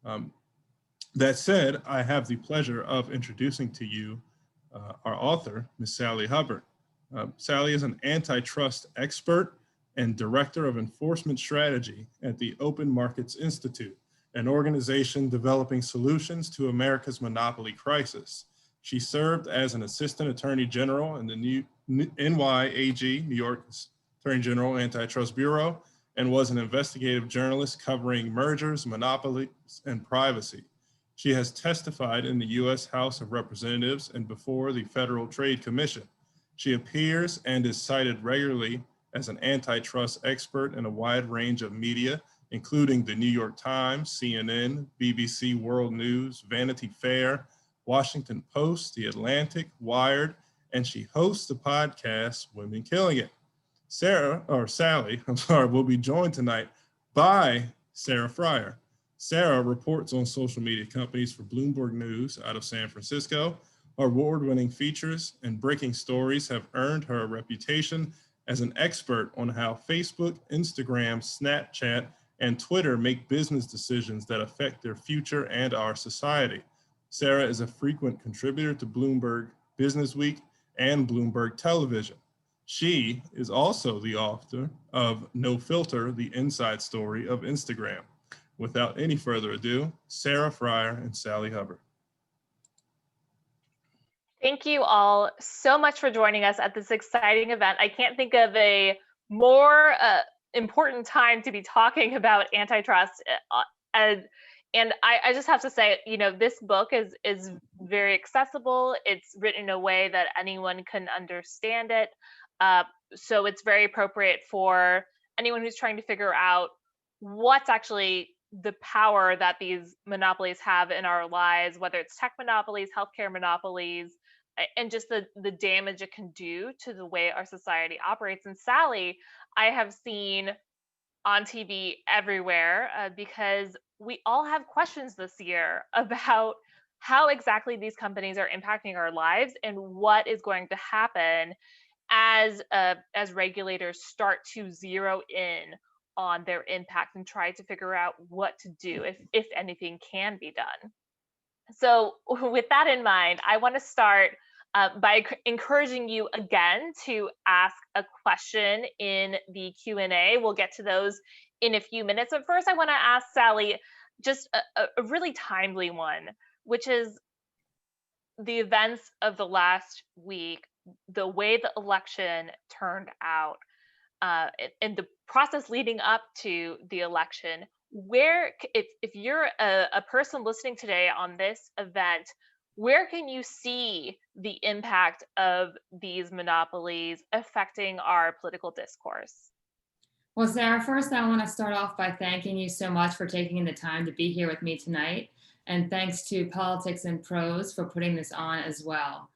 Um, that said, I have the pleasure of introducing to you our author, Ms. Sally Hubbard. Sally is an antitrust expert and director of enforcement strategy at the Open Markets Institute, an organization developing solutions to America's monopoly crisis. She served as an assistant attorney general in the NYAG, New York Attorney General Antitrust Bureau, and was an investigative journalist covering mergers, monopolies, and privacy. She has testified in the U.S. House of Representatives and before the Federal Trade Commission. She appears and is cited regularly as an antitrust expert in a wide range of media, including the New York Times, CNN, BBC World News, Vanity Fair, Washington Post, The Atlantic, Wired, and she hosts the podcast Women Killing It. Sally, will be joined tonight by Sarah Fryer. Sarah reports on social media companies for Bloomberg News out of San Francisco. Her award-winning features and breaking stories have earned her a reputation as an expert on how Facebook, Instagram, Snapchat, and Twitter make business decisions that affect their future and our society. Sarah is a frequent contributor to Bloomberg Businessweek and Bloomberg Television. She is also the author of No Filter, the Inside Story of Instagram. Without any further ado, Sarah Fryer and Sally Hubbard. Thank you all so much for joining us at this exciting event. I can't think of a more important time to be talking about antitrust. And I just have to say, this book is very accessible. It's written in a way that anyone can understand it. So it's very appropriate for anyone who's trying to figure out what's actually the power that these monopolies have in our lives, whether it's tech monopolies, healthcare monopolies, and just the damage it can do to the way our society operates. And Sally, I have seen on TV everywhere because we all have questions this year about how exactly these companies are impacting our lives and what is going to happen as regulators start to zero in on their impact and try to figure out what to do if anything can be done. So with that in mind, I want to start by encouraging you again to ask a question in the Q&A. We'll get to those in a few minutes. But first, I want to ask Sally just a really timely one, which is the events of the last week, the way the election turned out, and the process leading up to the election. Where, if you're a person listening today on this event, where can you see the impact of these monopolies affecting our political discourse? Well, Sarah, first I want to start off by thanking you so much for taking the time to be here with me tonight. And thanks to Politics and Prose for putting this on as well.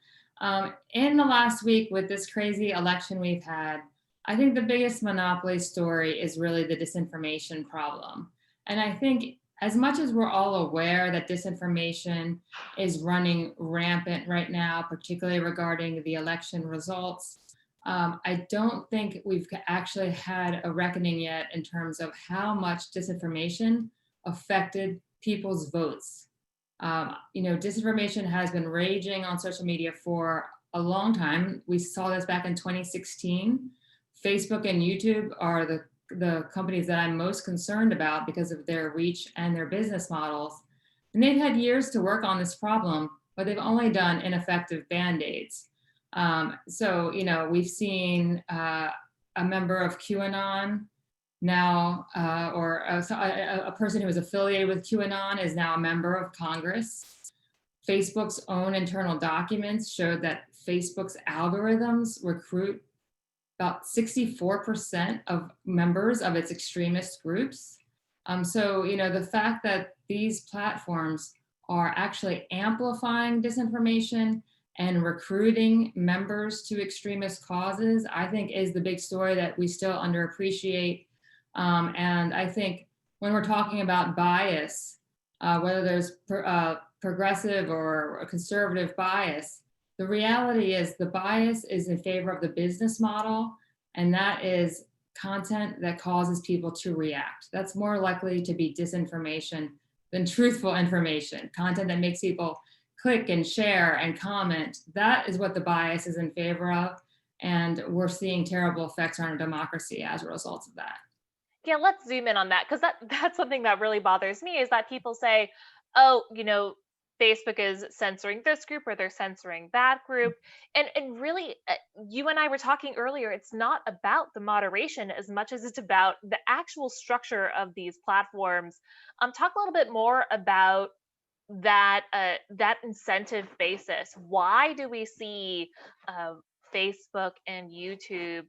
In the last week with this crazy election we've had, I think the biggest monopoly story is really the disinformation problem. And I think as much as we're all aware that disinformation is running rampant right now, particularly regarding the election results, I don't think we've actually had a reckoning yet in terms of how much disinformation affected people's votes. Disinformation has been raging on social media for a long time. We saw this back in 2016. Facebook and YouTube are the companies that I'm most concerned about because of their reach and their business models. And they've had years to work on this problem, but they've only done ineffective Band-Aids. We've seen a member of QAnon now, or a person who is affiliated with QAnon is now a member of Congress. Facebook's own internal documents showed that Facebook's algorithms recruit about 64% of members of its extremist groups. The fact that these platforms are actually amplifying disinformation and recruiting members to extremist causes, I think is the big story that we still underappreciate. And I think when we're talking about bias, whether there's progressive or a conservative bias, the reality is the bias is in favor of the business model, and that is content that causes people to react. That's more likely to be disinformation than truthful information, content that makes people click and share and comment. That is what the bias is in favor of. And we're seeing terrible effects on our democracy as a result of that. Yeah, let's zoom in on that, because that's something that really bothers me, is that people say, oh, Facebook is censoring this group or they're censoring that group. And really, you and I were talking earlier, it's not about the moderation as much as it's about the actual structure of these platforms. Talk a little bit more about that incentive basis. Why do we see Facebook and YouTube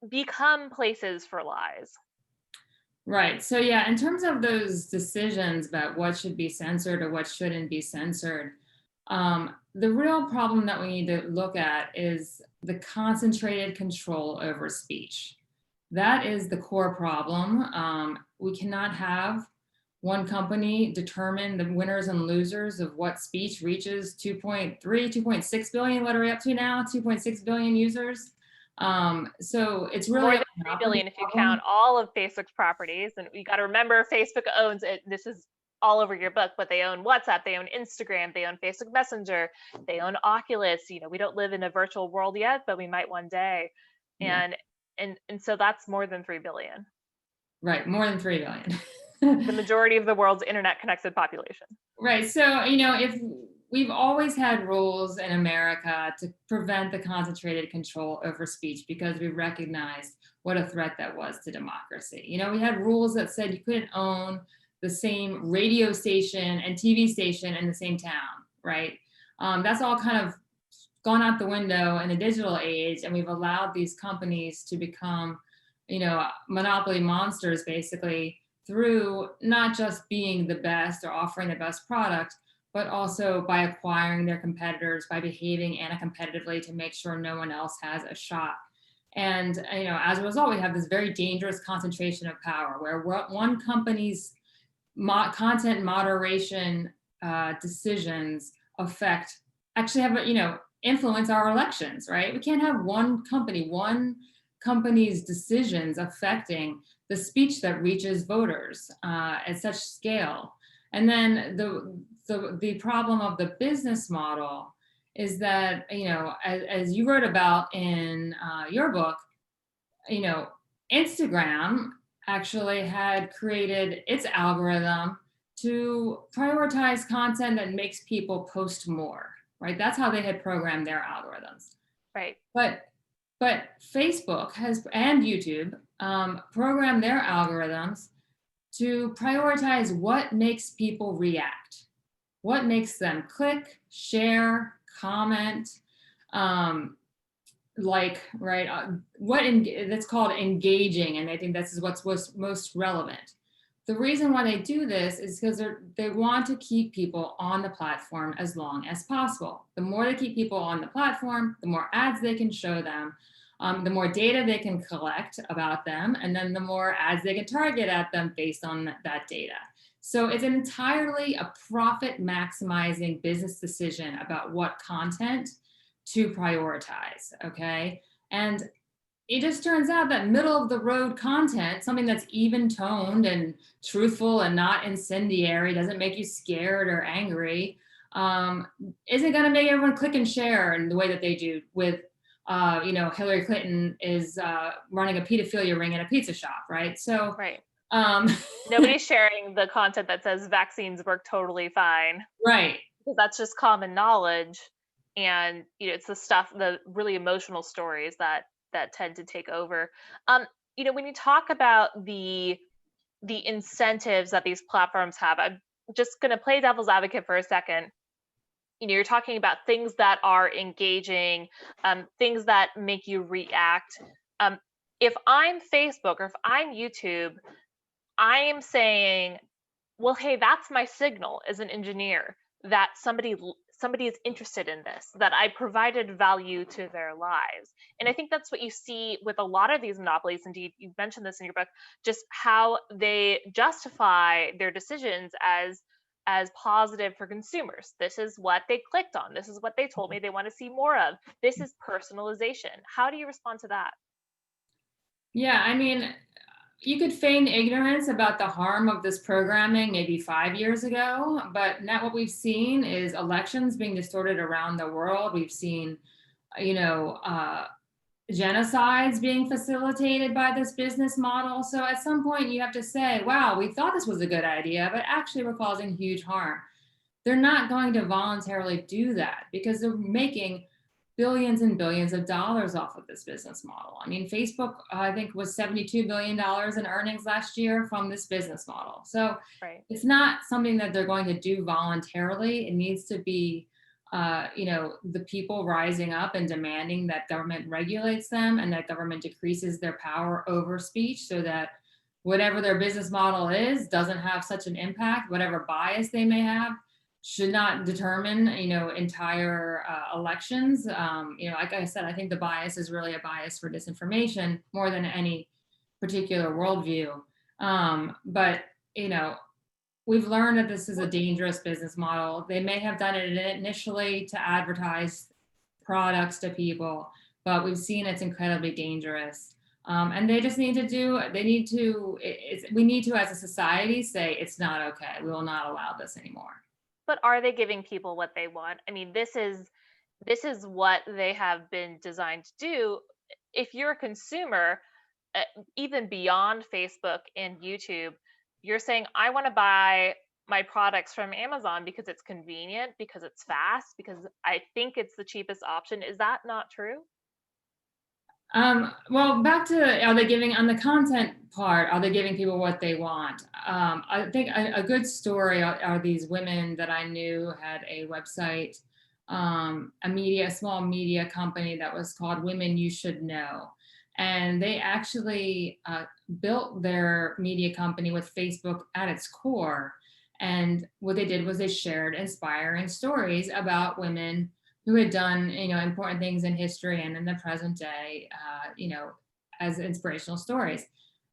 become places for lies? Right. So yeah, in terms of those decisions about what should be censored or what shouldn't be censored, the real problem that we need to look at is the concentrated control over speech. That is the core problem. We cannot have one company determine the winners and losers of what speech reaches 2.3, 2.6 billion. What are we up to now? 2.6 billion users. So it's really more than 3 billion if you count all of Facebook's properties. And you got to remember, Facebook owns it. This is all over your book, but they own WhatsApp, they own Instagram, they own Facebook Messenger, they own Oculus. We don't live in a virtual world yet, but we might one day. Yeah. And so that's more than 3 billion. Right, more than 3 billion. The majority of the world's internet connected population. Right. So, if we've always had rules in America to prevent the concentrated control over speech because we recognized what a threat that was to democracy. We had rules that said you couldn't own the same radio station and TV station in the same town, right? That's all kind of gone out the window in the digital age, and we've allowed these companies to become, monopoly monsters, basically, through not just being the best or offering the best product, but also by acquiring their competitors, by behaving anti-competitively to make sure no one else has a shot. And as a result, we have this very dangerous concentration of power where one company's content moderation decisions actually have influence our elections, right? We can't have one company's decisions affecting the speech that reaches voters at such scale. And then the problem of the business model is that, as you wrote about in your book, Instagram actually had created its algorithm to prioritize content that makes people post more, right? That's how they had programmed their algorithms. Right. But Facebook and YouTube programmed their algorithms to prioritize what makes people react, what makes them click, share, comment, that's called engaging, and I think this is what's most relevant. The reason why they do this is because they want to keep people on the platform as long as possible. The more they keep people on the platform, the more ads they can show them, the more data they can collect about them, and then the more ads they can target at them based on that data. So it's entirely a profit maximizing business decision about what content to prioritize, okay? And it just turns out that middle of the road content, something that's even toned and truthful and not incendiary, doesn't make you scared or angry, isn't gonna make everyone click and share in the way that they do with, Hillary Clinton is running a pedophilia ring at a pizza shop, right? So, right. Nobody's sharing the content that says vaccines work totally fine. Right. Because that's just common knowledge. And it's the really emotional stories that tend to take over. When you talk about the incentives that these platforms have, I'm just going to play devil's advocate for a second. You're talking about things that are engaging, things that make you react. If I'm Facebook or if I'm YouTube, I am saying, well, hey, that's my signal as an engineer that somebody is interested in this, that I provided value to their lives. And I think that's what you see with a lot of these monopolies. Indeed, you mentioned this in your book, just how they justify their decisions as positive for consumers. This is what they clicked on. This is what they told me they want to see more of. This is personalization. How do you respond to that? Yeah, I mean, You could feign ignorance about the harm of this programming maybe 5 years ago, but now what we've seen is elections being distorted around the world. We've seen, you know, genocides being facilitated by this business model. So at some point you have to say, wow, we thought this was a good idea, but actually we're causing huge harm. They're not going to voluntarily do that because they're making billions and billions of dollars off of this business model. I mean, Facebook, I think, was $72 billion in earnings last year from this business model. So Right. it's not something that they're going to do voluntarily. It needs to be, you know, the people rising up and demanding that government regulates them and that government decreases their power over speech so that whatever their business model is doesn't have such an impact, whatever bias they may have should not determine, you know, entire elections. You know, like I said, I think the bias is really a bias for disinformation more than any particular worldview. But, you know, we've learned that this is a dangerous business model. They may have done it initially to advertise products to people, but we've seen it's incredibly dangerous. And they just need to do, they need to, we need to, as a society, say it's not okay. We will not allow this anymore. But are they giving people what they want? I mean, this is what they have been designed to do. If you're a consumer, even beyond Facebook and YouTube, you're saying, I want to buy my products from Amazon because it's convenient, because it's fast, because I think it's the cheapest option. Is that not true? Well, back to, are they giving, on the content part, are they giving people what they want? I think a good story are these women that I knew had a website, a small media company that was called Women You Should Know. And they actually built their media company with Facebook at its core. And what they did was they shared inspiring stories about women who had done, you know, important things in history and in the present day, you know, as inspirational stories.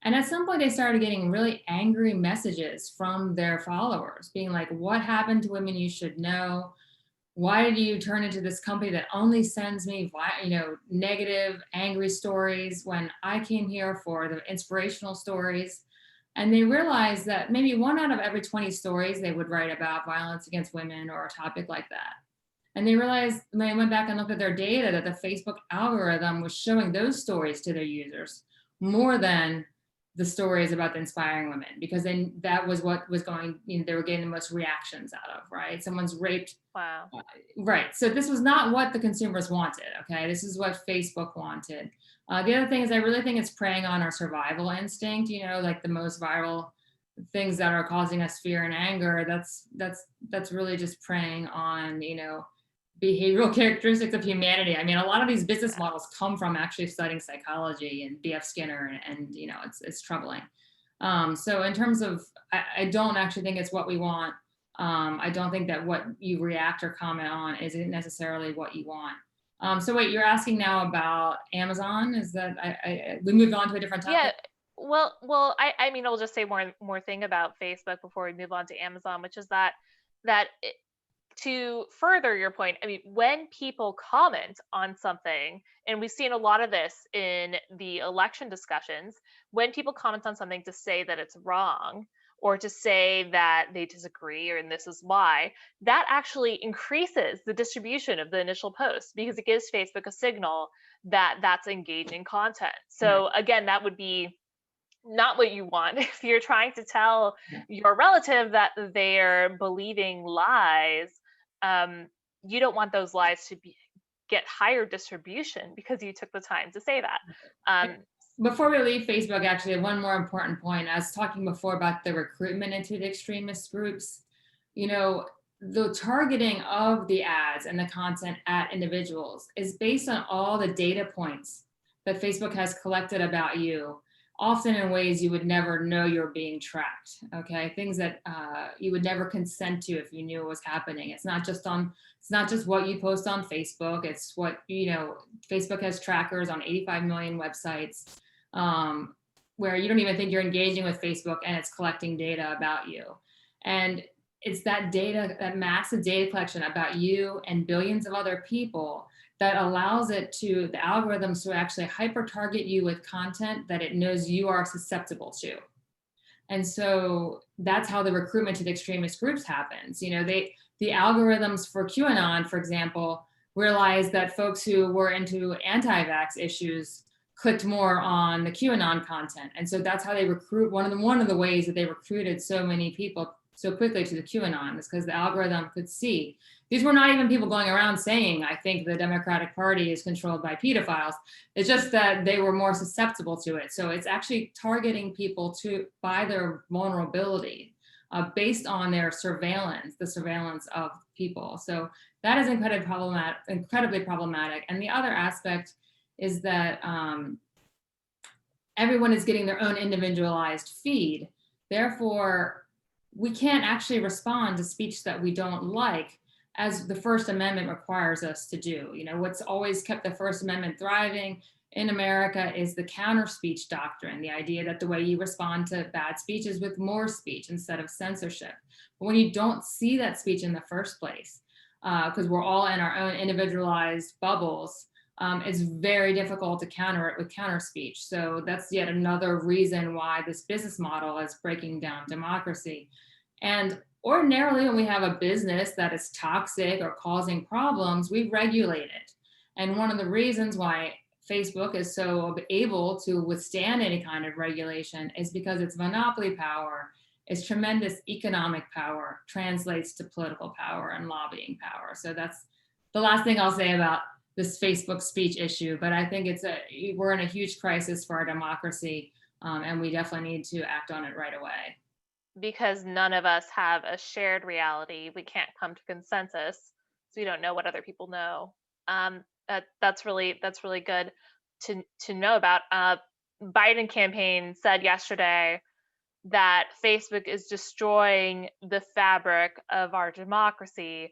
And at some point they started getting really angry messages from their followers being like, what happened to Women You Should Know? Why did you turn into this company that only sends me, you know, negative, angry stories when I came here for the inspirational stories? And they realized that maybe 1 out of every 20 stories they would write about violence against women or a topic like that. And they realized when they went back and looked at their data that the Facebook algorithm was showing those stories to their users more than the stories about the inspiring women, because then that was what was going, you know, they were getting the most reactions out of, right? Someone's raped. Wow. Right. So this was not what the consumers wanted. Okay. This is what Facebook wanted. The other thing is I really think it's preying on our survival instinct, you know, like the most viral things that are causing us fear and anger. That's really just preying on, you know, behavioral characteristics of humanity. I mean, a lot of these business models come from actually studying psychology and B.F. Skinner, and you know, it's troubling. So in terms of, I don't actually think it's what we want. I don't think that what you react or comment on isn't necessarily what you want. So wait, you're asking now about Amazon? Is that we moved on to a different topic? Yeah. Well, I mean, I'll just say more thing about Facebook before we move on to Amazon, which is that to further your point, I mean, when people comment on something, and we've seen a lot of this in the election discussions, when people comment on something to say that it's wrong or to say that they disagree or and this is why, that actually increases the distribution of the initial post because it gives Facebook a signal that that's engaging content. So again, that would be not what you want if you're trying to tell your relative that they're believing lies. You don't want those lies to get higher distribution because you took the time to say that. Before we leave Facebook, actually, one more important point. I was talking before about the recruitment into the extremist groups. You know, the targeting of the ads and the content at individuals is based on all the data points that Facebook has collected about you, often in ways you would never know you're being tracked, okay? Things that you would never consent to if you knew what was happening. It's not just what you post on Facebook, it's what, you know, Facebook has trackers on 85 million websites where you don't even think you're engaging with Facebook and it's collecting data about you. And it's that data, that massive data collection about you and billions of other people that allows the algorithms to actually hyper target you with content that it knows you are susceptible to. And so that's how the recruitment to the extremist groups happens. The algorithms for QAnon, for example, realized that folks who were into anti-vax issues clicked more on the QAnon content. And so that's how they recruit. One of the ways that they recruited so many people so quickly to the QAnon is because the algorithm could see. These were not even people going around saying, I think the Democratic Party is controlled by pedophiles. It's just that they were more susceptible to it. So it's actually targeting people by their vulnerability based on their surveillance, the surveillance of people. So that is incredibly problematic. And the other aspect is that everyone is getting their own individualized feed. Therefore, we can't actually respond to speech that we don't like, as the First Amendment requires us to do. What's always kept the First Amendment thriving in America is the counter speech doctrine, the idea that the way you respond to bad speech is with more speech instead of censorship. But when you don't see that speech in the first place, because we're all in our own individualized bubbles, it's very difficult to counter it with counter speech. So that's yet another reason why this business model is breaking down democracy. And ordinarily, when we have a business that is toxic or causing problems, we regulate it. And one of the reasons why Facebook is so able to withstand any kind of regulation is because its monopoly power, its tremendous economic power, translates to political power and lobbying power. So that's the last thing I'll say about this Facebook speech issue. But I think we're in a huge crisis for our democracy, and we definitely need to act on it right away. Because none of us have a shared reality, we can't come to consensus, so we don't know what other people know. That's really good to know about. Biden campaign said yesterday that Facebook is destroying the fabric of our democracy.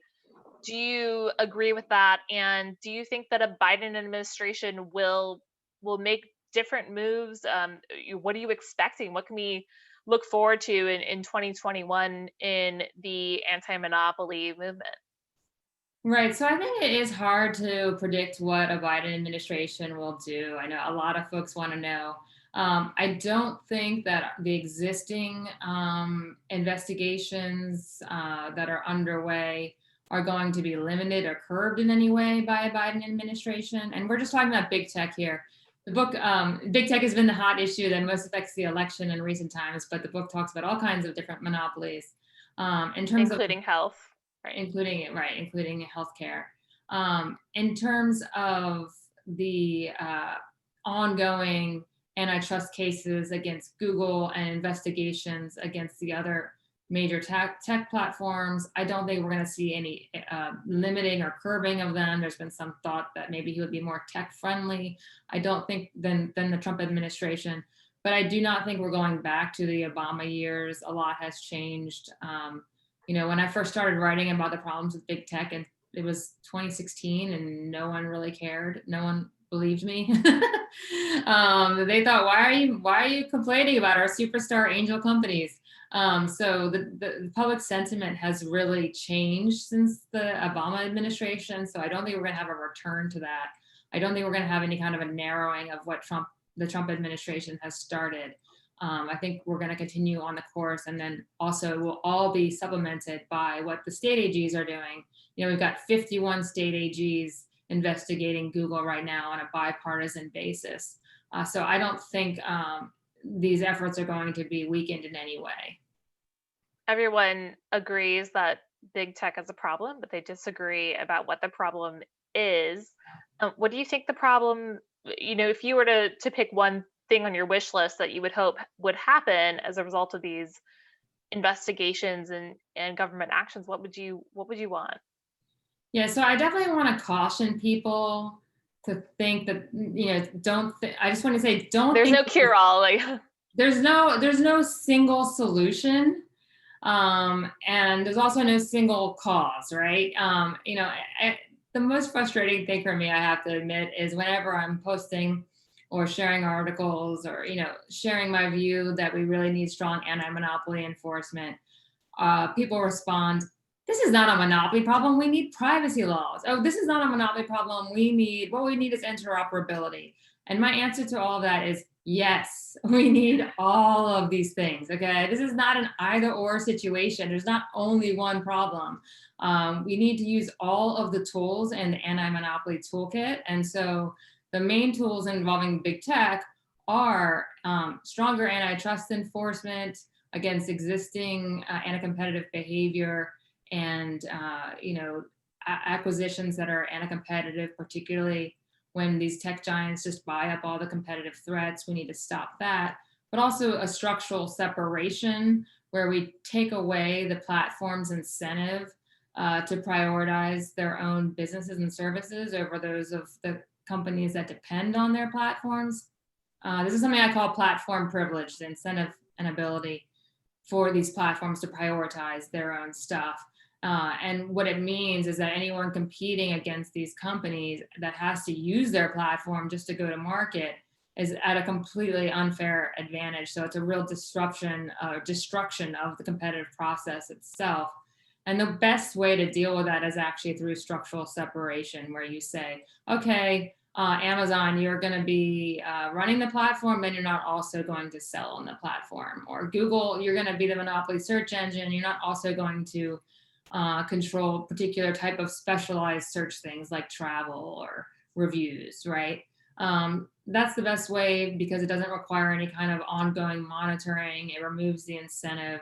Do you agree with that? And do you think that a Biden administration will make different moves? What are you expecting? What can we look forward to in 2021 in the anti-monopoly movement? Right. So I think it is hard to predict what a Biden administration will do. I know a lot of folks want to know. I don't think that the existing investigations that are underway are going to be limited or curbed in any way by a Biden administration. And we're just talking about big tech here. The book, Big Tech has been the hot issue that most affects the election in recent times, but the book talks about all kinds of different monopolies in terms including health. Right. Including healthcare. In terms of the ongoing antitrust cases against Google and investigations against the other major tech platforms, I don't think we're going to see any limiting or curbing of them. There's been some thought that maybe he would be more tech friendly. I don't think than the Trump administration, but I do not think we're going back to the Obama years. A lot has changed. When I first started writing about the problems with big tech, and it was 2016, and no one really cared. No one believed me. They thought, why are you complaining about our superstar angel companies? So the public sentiment has really changed since the Obama administration. So I don't think we're going to have a return to that. I don't think we're going to have any kind of a narrowing of what the Trump administration has started. I think we're going to continue on the course, and then also we'll all be supplemented by what the state AGs are doing. We've got 51 state AGs investigating Google right now on a bipartisan basis. So I don't think these efforts are going to be weakened in any way. Everyone agrees that big tech is a problem, but they disagree about what the problem is. What do you think the problem, if you were to pick one thing on your wish list that you would hope would happen as a result of these investigations and government actions, what would you want? Yeah, so I definitely want to caution people to think that, I just want to say, there's no cure-all. There's no single solution. And there's also no single cause, right? The most frustrating thing for me, I have to admit, is whenever I'm posting or sharing articles or, sharing my view that we really need strong anti-monopoly enforcement, people respond, this is not a monopoly problem. We need privacy laws. Oh, this is not a monopoly problem. What we need is interoperability. And my answer to all of that is yes, we need all of these things. Okay. This is not an either or situation. There's not only one problem. We need to use all of the tools in the anti-monopoly toolkit. And so the main tools involving big tech are stronger antitrust enforcement against existing anti-competitive behavior, and acquisitions that are anti-competitive, particularly when these tech giants just buy up all the competitive threats. We need to stop that. But also a structural separation where we take away the platform's incentive to prioritize their own businesses and services over those of the companies that depend on their platforms. This is something I call platform privilege, the incentive and ability for these platforms to prioritize their own stuff. And what it means is that anyone competing against these companies that has to use their platform just to go to market is at a completely unfair advantage. So it's a real destruction of the competitive process itself. And the best way to deal with that is actually through structural separation, where you say, okay, Amazon, you're going to be running the platform, and you're not also going to sell on the platform. Or Google, you're going to be the monopoly search engine. You're not also going to control particular type of specialized search things like travel or reviews, right? That's the best way because it doesn't require any kind of ongoing monitoring. It removes the incentive.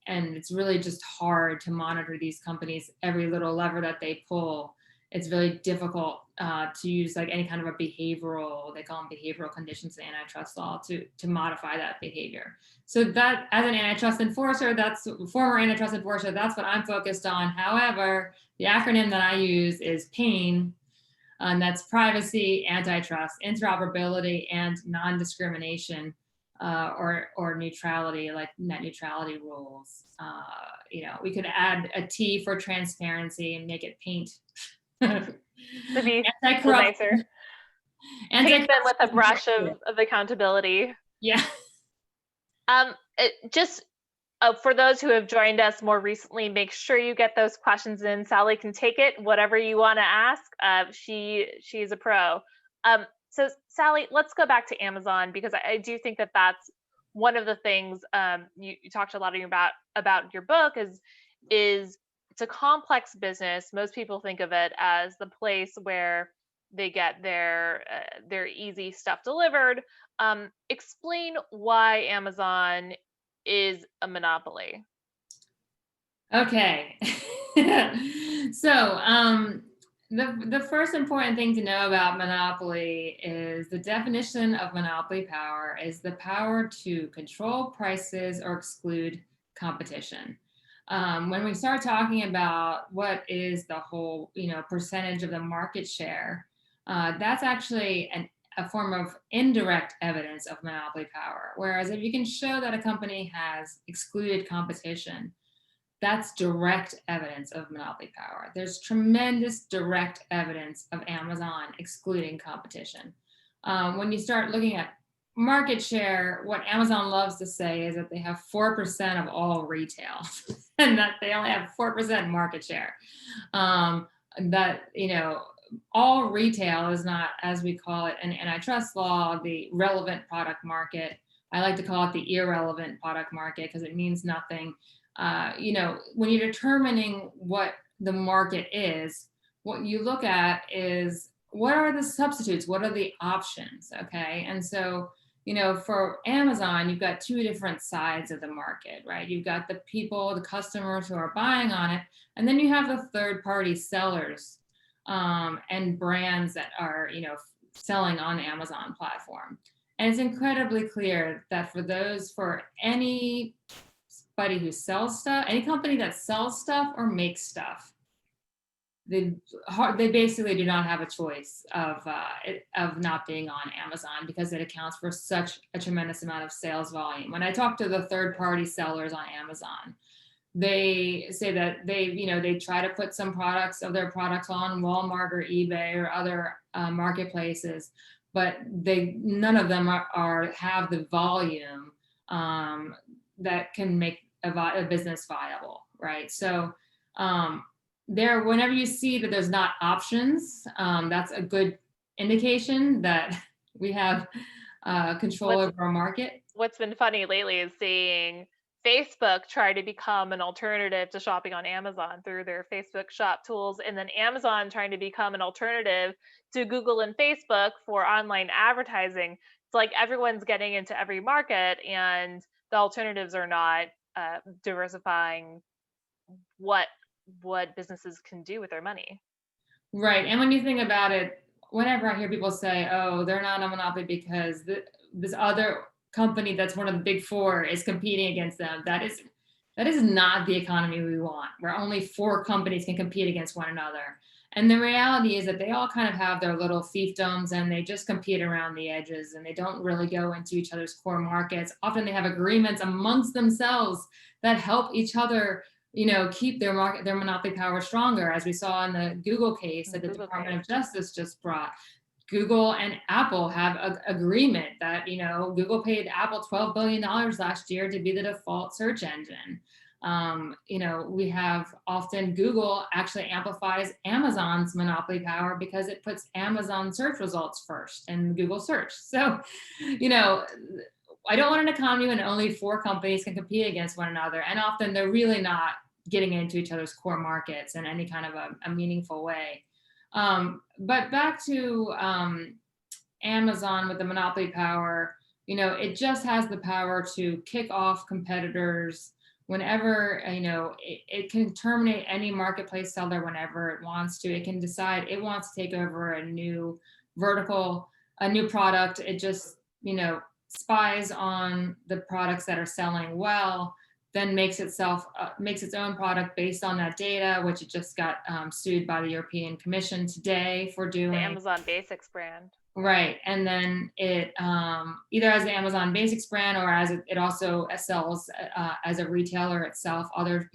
And it's really just hard to monitor these companies, every little lever that they pull. It's really difficult to use like any kind of a behavioral, they call them behavioral conditions in antitrust law to modify that behavior. So that as an antitrust enforcer, that's former antitrust enforcer, that's what I'm focused on. However, the acronym that I use is PAIN, and that's privacy, antitrust, interoperability, and non-discrimination or neutrality, like net neutrality rules. We could add a T for transparency and make it paint. To be nicer. Paint them with a brush of accountability. Yeah. For those who have joined us more recently, make sure you get those questions in. Sally can take it, whatever you want to ask. She's a pro. So Sally, let's go back to Amazon, because I do think that that's one of the things you talked a lot about your book is it's a complex business. Most people think of it as the place where they get their easy stuff delivered. Explain why Amazon is a monopoly. Okay. So the first important thing to know about monopoly is the definition of monopoly power is the power to control prices or exclude competition. When we start talking about what is the whole, percentage of the market share, that's actually a form of indirect evidence of monopoly power. Whereas if you can show that a company has excluded competition, that's direct evidence of monopoly power. There's tremendous direct evidence of Amazon excluding competition. When you start looking at market share, what Amazon loves to say is that they have 4% of all retail and that they only have 4% market share. All retail is not, as we call it in antitrust law, the relevant product market. I like to call it the irrelevant product market because it means nothing. When you're determining what the market is, what you look at is what are the substitutes? What are the options? Okay. And so, for Amazon, you've got two different sides of the market, right? You've got the people, the customers who are buying on it, and then you have the third-party sellers and brands that are, selling on the Amazon platform. And it's incredibly clear that for anybody who sells stuff, any company that sells stuff or makes stuff, they basically do not have a choice of not being on Amazon because it accounts for such a tremendous amount of sales volume. When I talk to the third-party sellers on Amazon, they say that they try to put some of their products on Walmart or eBay or other marketplaces, but none of them have the volume that can make a business viable, right? So Whenever you see that there's not options, that's a good indication that we have control over our market. What's been funny lately is seeing Facebook try to become an alternative to shopping on Amazon through their Facebook shop tools, and then Amazon trying to become an alternative to Google and Facebook for online advertising. It's like everyone's getting into every market, and the alternatives are not diversifying what businesses can do with their money. Right. And when you think about it, whenever I hear people say, oh, they're not a monopoly because this other company that's one of the big four is competing against them, that is not the economy we want, where only 4 companies can compete against one another. And the reality is that they all kind of have their little fiefdoms and they just compete around the edges and they don't really go into each other's core markets. Often they have agreements amongst themselves that help each other, keep their monopoly power stronger, as we saw in the Google case that the Department of Justice just brought. Google and Apple have an agreement that, Google paid Apple $12 billion last year to be the default search engine. We have often Google actually amplifies Amazon's monopoly power because it puts Amazon search results first in Google search. So, I don't want an economy when only 4 companies can compete against one another. And often they're really not getting into each other's core markets in any kind of a meaningful way. But back to Amazon with the monopoly power, it just has the power to kick off competitors whenever, it can terminate any marketplace seller whenever it wants to. It can decide it wants to take over a new vertical, a new product. It just, spies on the products that are selling well, then makes its own product based on that data, which it just got sued by the European Commission today for doing. The Amazon Basics brand. Right, and then it either as the Amazon Basics brand or as it also sells as a retailer itself, other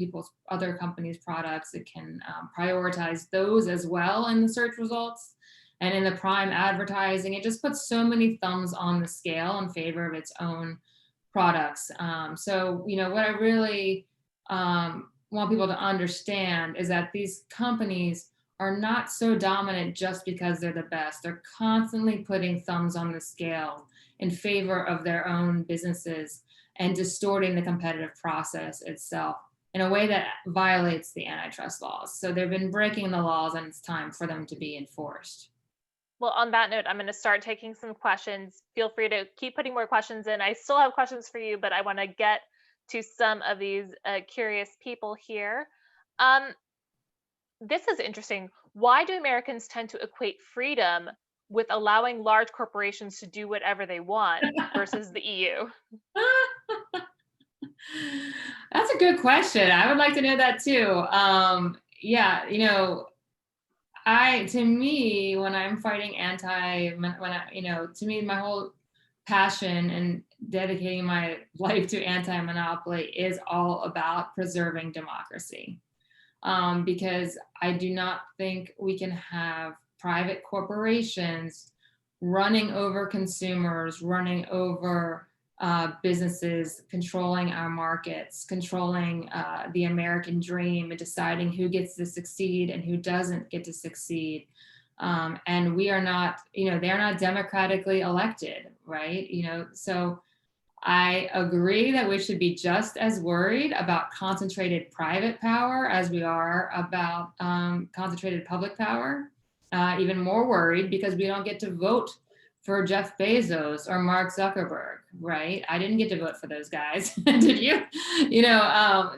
companies' products. It can prioritize those as well in the search results. And in the prime advertising, it just puts so many thumbs on the scale in favor of its own products. So, what I really want people to understand is that these companies are not so dominant just because they're the best. They're constantly putting thumbs on the scale in favor of their own businesses and distorting the competitive process itself in a way that violates the antitrust laws. So they've been breaking the laws and it's time for them to be enforced. Well, on that note, I'm going to start taking some questions. Feel free to keep putting more questions in. I still have questions for you, but I want to get to some of these curious people here. This is interesting. Why do Americans tend to equate freedom with allowing large corporations to do whatever they want versus the EU? That's a good question. I would like to know that too. To me, when I'm fighting to me, my whole passion and dedicating my life to anti-monopoly is all about preserving democracy. Because I do not think we can have private corporations running over consumers, running over businesses, controlling our markets, controlling the American dream, and deciding who gets to succeed and who doesn't get to succeed. And we are not, they're not democratically elected, right? So I agree that we should be just as worried about concentrated private power as we are about concentrated public power. Even more worried because we don't get to vote for Jeff Bezos or Mark Zuckerberg, right? I didn't get to vote for those guys. Did you?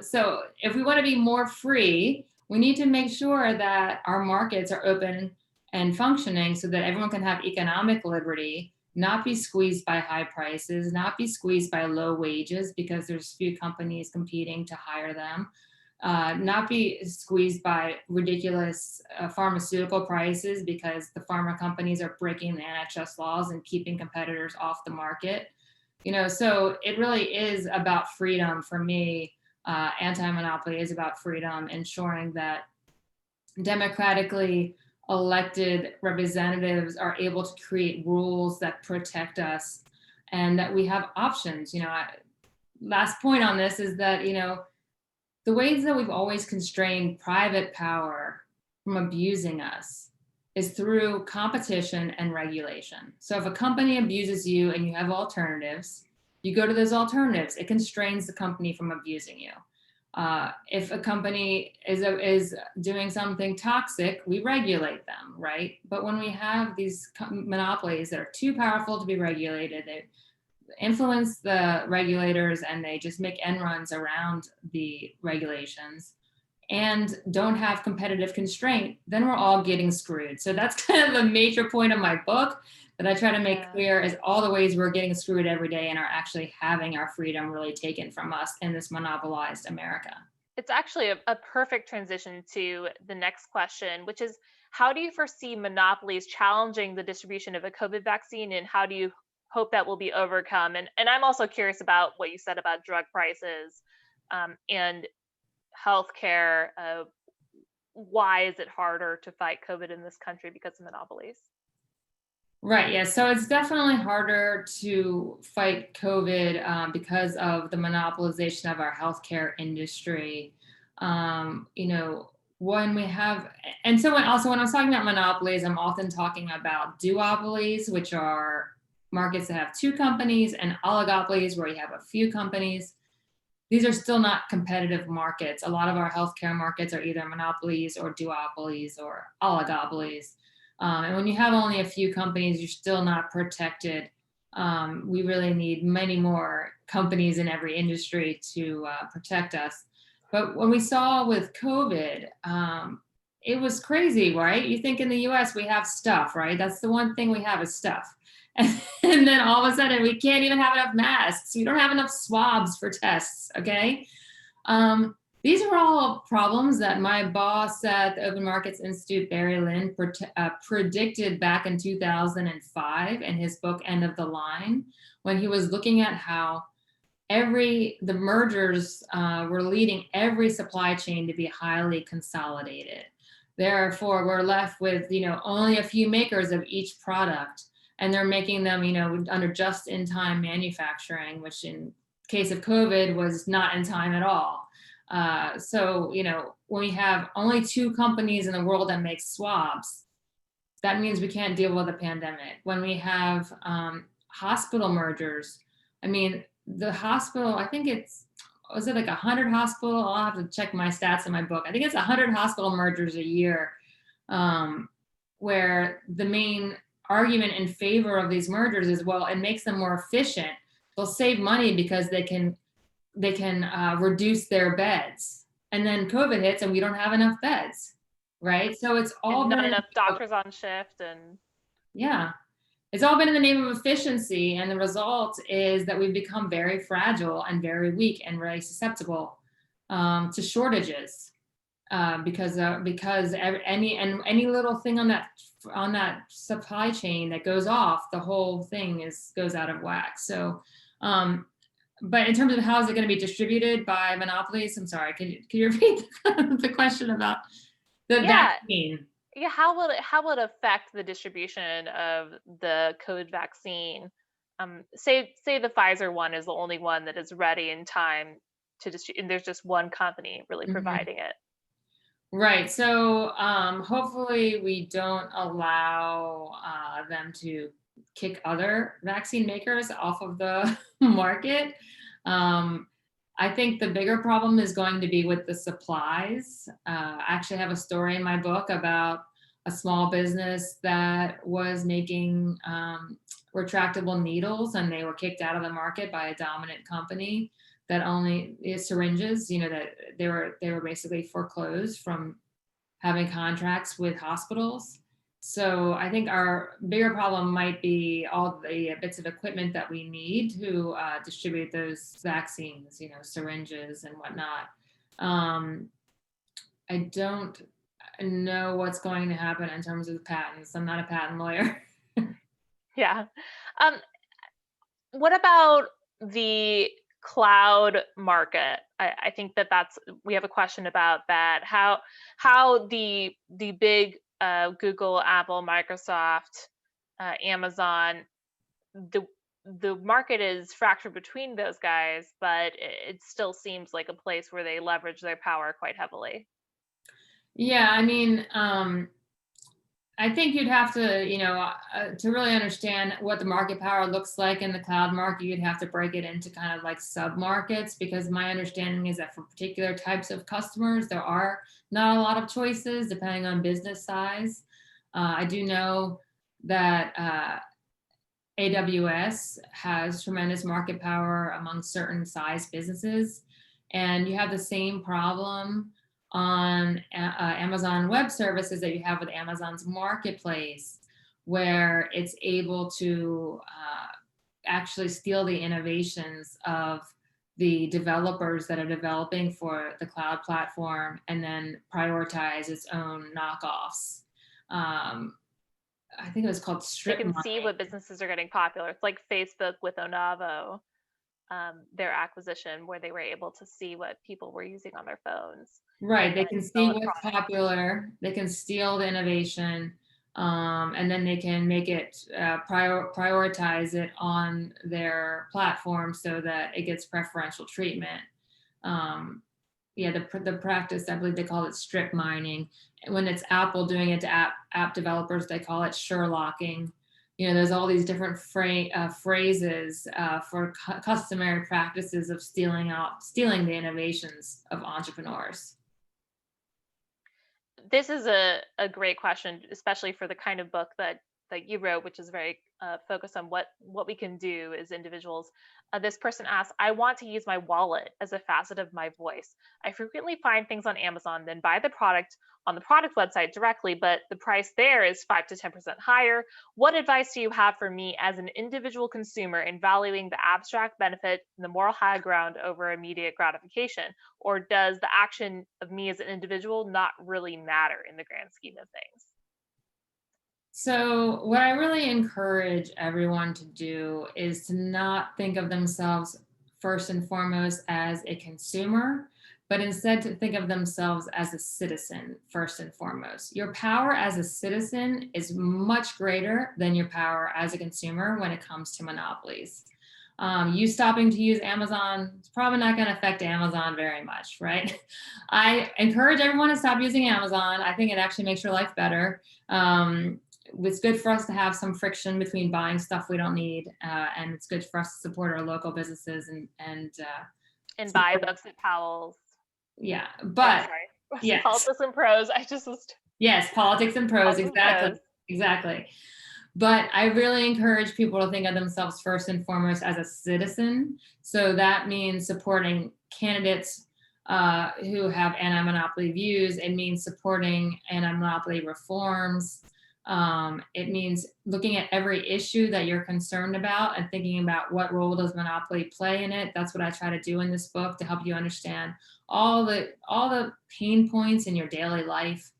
So if we want to be more free, we need to make sure that our markets are open and functioning so that everyone can have economic liberty, not be squeezed by high prices, not be squeezed by low wages because there's few companies competing to hire them, not be squeezed by ridiculous pharmaceutical prices because the pharma companies are breaking the antitrust laws and keeping competitors off the market. So it really is about freedom for me. Anti-monopoly is about freedom, ensuring that democratically elected representatives are able to create rules that protect us and that we have options. Last point on this is that, the ways that we've always constrained private power from abusing us is through competition and regulation. So if a company abuses you and you have alternatives, you go to those alternatives. It constrains the company from abusing you. If a company is doing something toxic, we regulate them, right? But when we have these monopolies that are too powerful to be regulated, they influence the regulators and they just make end runs around the regulations and don't have competitive constraint, then we're all getting screwed. So that's kind of a major point of my book that I try to make clear, is all the ways we're getting screwed every day and are actually having our freedom really taken from us in this monopolized America. It's actually a perfect transition to the next question, which is, how do you foresee monopolies challenging the distribution of a COVID vaccine, and how do you hope that will be overcome? And I'm also curious about what you said about drug prices and healthcare. Why is it harder to fight COVID in this country because of monopolies? Right. Yeah. So it's definitely harder to fight COVID because of the monopolization of our healthcare industry. When we have, and so when I was talking about monopolies, I'm often talking about duopolies, which are markets that have two companies, and oligopolies, where you have a few companies. These are still not competitive markets. A lot of our healthcare markets are either monopolies or duopolies or oligopolies. And when you have only a few companies, you're still not protected. We really need many more companies in every industry to protect us. But when we saw with COVID, it was crazy, right? You think in the US we have stuff, right? That's the one thing we have is stuff. And then all of a sudden we can't even have enough masks. We don't have enough swabs for tests, okay? These are all problems that my boss at the Open Markets Institute, Barry Lynn, predicted back in 2005 in his book, End of the Line, when he was looking at how the mergers were leading every supply chain to be highly consolidated. Therefore, we're left with, only a few makers of each product, and they're making them, under just-in-time manufacturing, which in case of COVID was not in time at all. So, when we have only two companies in the world that make swabs, that means we can't deal with a pandemic. When we have hospital mergers, the hospital, I think was it like 100 hospital? I'll have to check my stats in my book. I think it's 100 hospital mergers a year, where the main argument in favor of these mergers is, well, it makes them more efficient. They'll save money because they can reduce their beds. And then COVID hits and we don't have enough beds, right? So it's all not enough doctors on shift. And yeah, it's all been in the name of efficiency. And the result is that we've become very fragile and very weak and very susceptible to shortages because any little thing on that supply chain that goes off, the whole thing goes out of whack. So, but in terms of how is it going to be distributed by monopolies? I'm sorry, can you repeat the question about the vaccine? Yeah, how will it affect the distribution of the COVID vaccine? Say the Pfizer one is the only one that is ready in time to distribute, and there's just one company really providing it. Right. So hopefully we don't allow them to kick other vaccine makers off of the market. I think the bigger problem is going to be with the supplies. I actually have a story in my book about a small business that was making retractable needles, and they were kicked out of the market by a dominant company that only syringes, that they were basically foreclosed from having contracts with hospitals. So I think our bigger problem might be all the bits of equipment that we need to distribute those vaccines, syringes and whatnot. I don't know what's going to happen in terms of patents. I'm not a patent lawyer. Yeah. What about the cloud market? I think we have a question about that. How the big Google, Apple, Microsoft, Amazon, the market is fractured between those guys, but it still seems like a place where they leverage their power quite heavily. Yeah, I mean, I think you'd have to, to really understand what the market power looks like in the cloud market, you'd have to break it into kind of like sub markets, because my understanding is that for particular types of customers, there are not a lot of choices depending on business size. I do know that AWS has tremendous market power among certain size businesses. And you have the same problem on Amazon Web Services that you have with Amazon's marketplace, where it's able to actually steal the innovations of the developers that are developing for the cloud platform and then prioritize its own knockoffs. I think it was called They strip can see mining. what businesses are getting popular. It's like Facebook with Onavo, their acquisition, where they were able to see what people were using on their phones. Right, they and can see develop what's products. popular, they can steal the innovation, and then they can make it, prioritize it on their platform so that it gets preferential treatment. Yeah, the practice, I believe they call it strip mining. When it's Apple doing it to app developers, they call it Sherlocking. There's all these different phrases for customary practices of stealing the innovations of entrepreneurs. This is a great question, especially for the kind of book that you wrote, which is very focused on what we can do as individuals. This person asks, I want to use my wallet as a facet of my voice. I frequently find things on Amazon, then buy the product on the product website directly, but the price there is 5 to 10% higher. What advice do you have for me as an individual consumer in valuing the abstract benefit and the moral high ground over immediate gratification? Or does the action of me as an individual not really matter in the grand scheme of things? So, what I really encourage everyone to do is to not think of themselves first and foremost as a consumer, but instead to think of themselves as a citizen first and foremost. Your power as a citizen is much greater than your power as a consumer when it comes to monopolies. You stopping to use Amazon, it's probably not going to affect Amazon very much, right? I encourage everyone to stop using Amazon. I think it actually makes your life better. It's good for us to have some friction between buying stuff we don't need, and it's good for us to support our local businesses and buy books at Powell's. Yeah, but sorry. Yes. Politics and Prose. Yes, politics and prose, Politics and prose. exactly. But I really encourage people to think of themselves first and foremost as a citizen. So that means supporting candidates who have anti-monopoly views. It means supporting anti-monopoly reforms. It means looking at every issue that you're concerned about and thinking about what role does monopoly play in it. That's what I try to do in this book, to help you understand all the pain points in your daily life,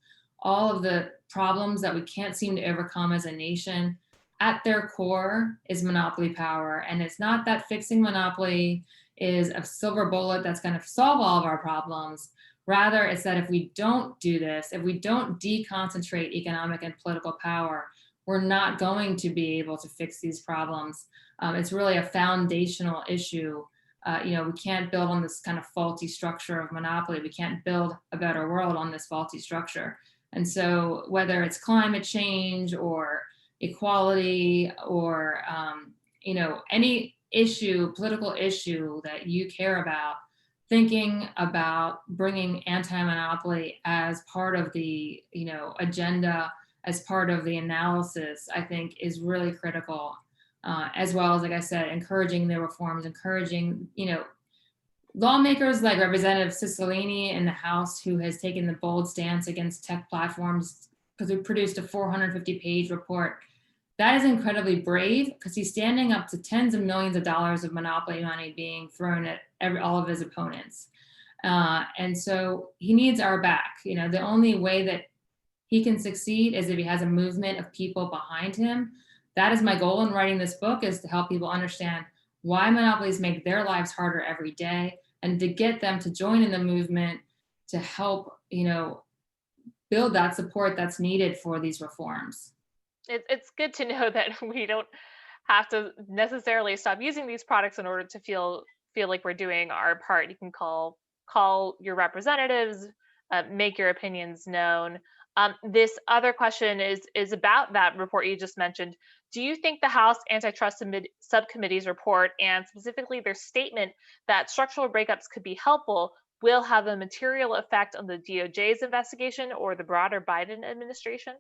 all of the problems that we can't seem to overcome as a nation. At their core is monopoly power. And it's not that fixing monopoly is a silver bullet that's going to solve all of our problems. Rather, it's that if we don't do this, if we don't deconcentrate economic and political power, we're not going to be able to fix these problems. It's really a foundational issue. We can't build on this kind of faulty structure of monopoly. We can't build a better world on this faulty structure. And so whether it's climate change or equality or, any issue, political issue that you care about, thinking about bringing anti-monopoly as part of the, agenda, as part of the analysis, I think is really critical. As well as, like I said, encouraging the reforms, encouraging, lawmakers like Representative Cicilline in the House, who has taken the bold stance against tech platforms because we produced a 450-page report. That is incredibly brave, because he's standing up to tens of millions of dollars of monopoly money being thrown at all of his opponents. And so he needs our back. The only way that he can succeed is if he has a movement of people behind him. That is my goal in writing this book, is to help people understand why monopolies make their lives harder every day, and to get them to join in the movement to help, build that support that's needed for these reforms. It's good to know that we don't have to necessarily stop using these products in order to feel like we're doing our part. You can call your representatives, make your opinions known. This other question is about that report you just mentioned. Do you think the House Antitrust Subcommittee's report, and specifically their statement that structural breakups could be helpful, will have a material effect on the DOJ's investigation or the broader Biden administration?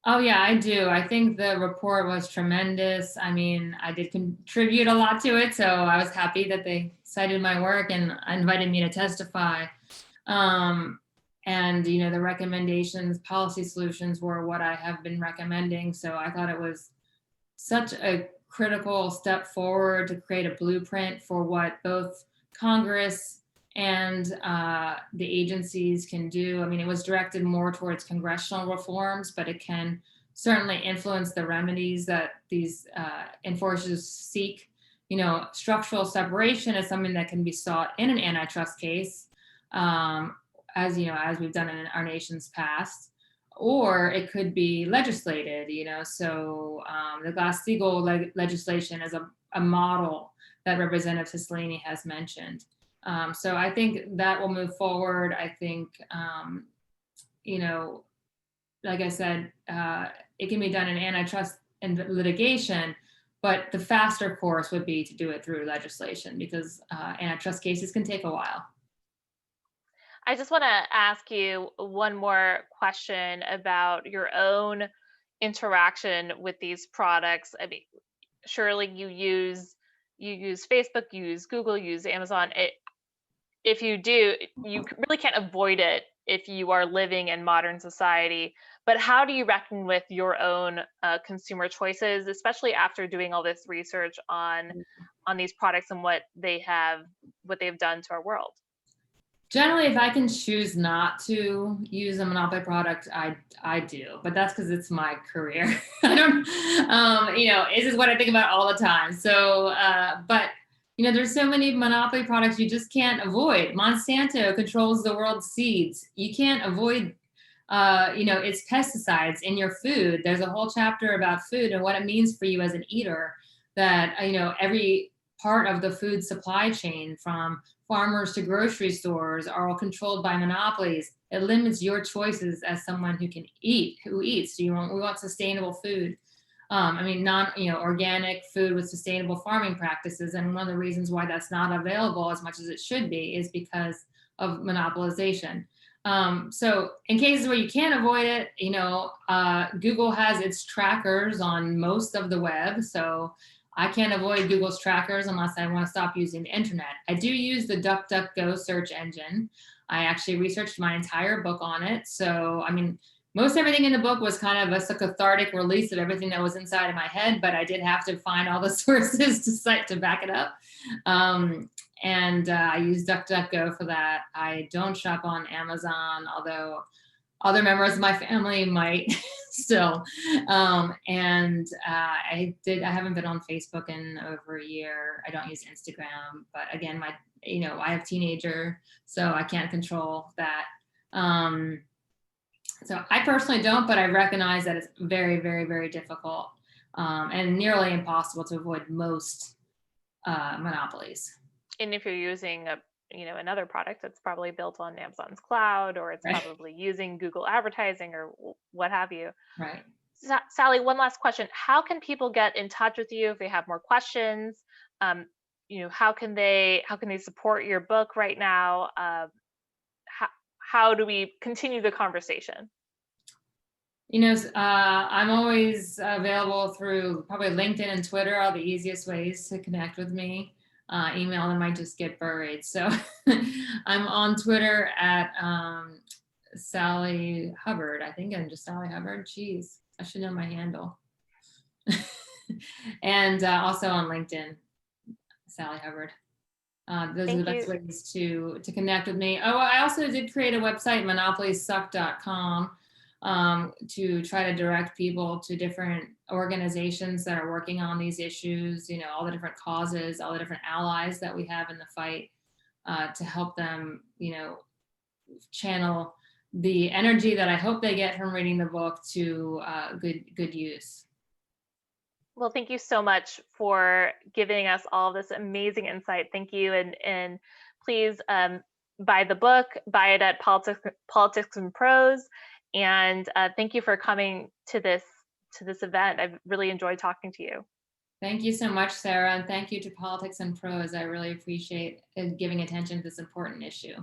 Oh yeah, I do. I think the report was tremendous. I mean, I did contribute a lot to it, so I was happy that they cited my work and invited me to testify. And the recommendations, policy solutions were what I have been recommending. So I thought it was such a critical step forward to create a blueprint for what both Congress and the agencies can do. I mean, it was directed more towards congressional reforms, but it can certainly influence the remedies that these enforcers seek. Structural separation is something that can be sought in an antitrust case, as we've done in our nation's past, or it could be legislated. So the Glass-Steagall legislation is a model that Representative Cicilline has mentioned. So I think that will move forward. I think, like I said, it can be done in antitrust and litigation, but the faster course would be to do it through legislation, because antitrust cases can take a while. I just want to ask you one more question about your own interaction with these products. I mean, surely you use Facebook, you use Google, you use Amazon. If you do, you really can't avoid it if you are living in modern society. But how do you reckon with your own consumer choices, especially after doing all this research on these products and what they've done to our world? Generally, if I can choose not to use a monopoly product, I do, but that's because it's my career. I don't, this is what I think about all the time. So, but there's so many monopoly products you just can't avoid. Monsanto controls the world's seeds. You can't avoid, its pesticides in your food. There's a whole chapter about food and what it means for you as an eater, that, every part of the food supply chain, from farmers to grocery stores, are all controlled by monopolies. It limits your choices as someone who eats. We want sustainable food. Organic food with sustainable farming practices. And one of the reasons why that's not available as much as it should be is because of monopolization. So in cases where you can't avoid it, Google has its trackers on most of the web. So I can't avoid Google's trackers unless I want to stop using the internet. I do use the DuckDuckGo search engine. I actually researched my entire book on it. So, most everything in the book was kind of a cathartic release of everything that was inside of my head, but I did have to find all the sources to back it up. And I use DuckDuckGo for that. I don't shop on Amazon, although other members of my family might still. I haven't been on Facebook in over a year. I don't use Instagram, but again, I have a teenager, so I can't control that. So I personally don't, but I recognize that it's very, very, very difficult and nearly impossible to avoid most monopolies. And if you're using another product that's probably built on Amazon's cloud, or it's probably using Google advertising or what have you. Right. Sally, one last question. How can people get in touch with you if they have more questions? How can they support your book right now? How do we continue the conversation? I'm always available through probably LinkedIn and Twitter are the easiest ways to connect with me. Email them might just get buried. So I'm on Twitter at Sally Hubbard. I think I'm just Sally Hubbard. Jeez, I should know my handle. And also on LinkedIn, Sally Hubbard. Those are the best ways to connect with me. Oh, I also did create a website, monopoliesuck.com, to try to direct people to different organizations that are working on these issues, all the different causes, all the different allies that we have in the fight, to help them, channel the energy that I hope they get from reading the book to good use. Well, thank you so much for giving us all this amazing insight. Thank you, and please buy the book, buy it at Politics and Prose, and thank you for coming to this event. I've really enjoyed talking to you. Thank you so much, Sarah, and thank you to Politics and Prose. I really appreciate giving attention to this important issue.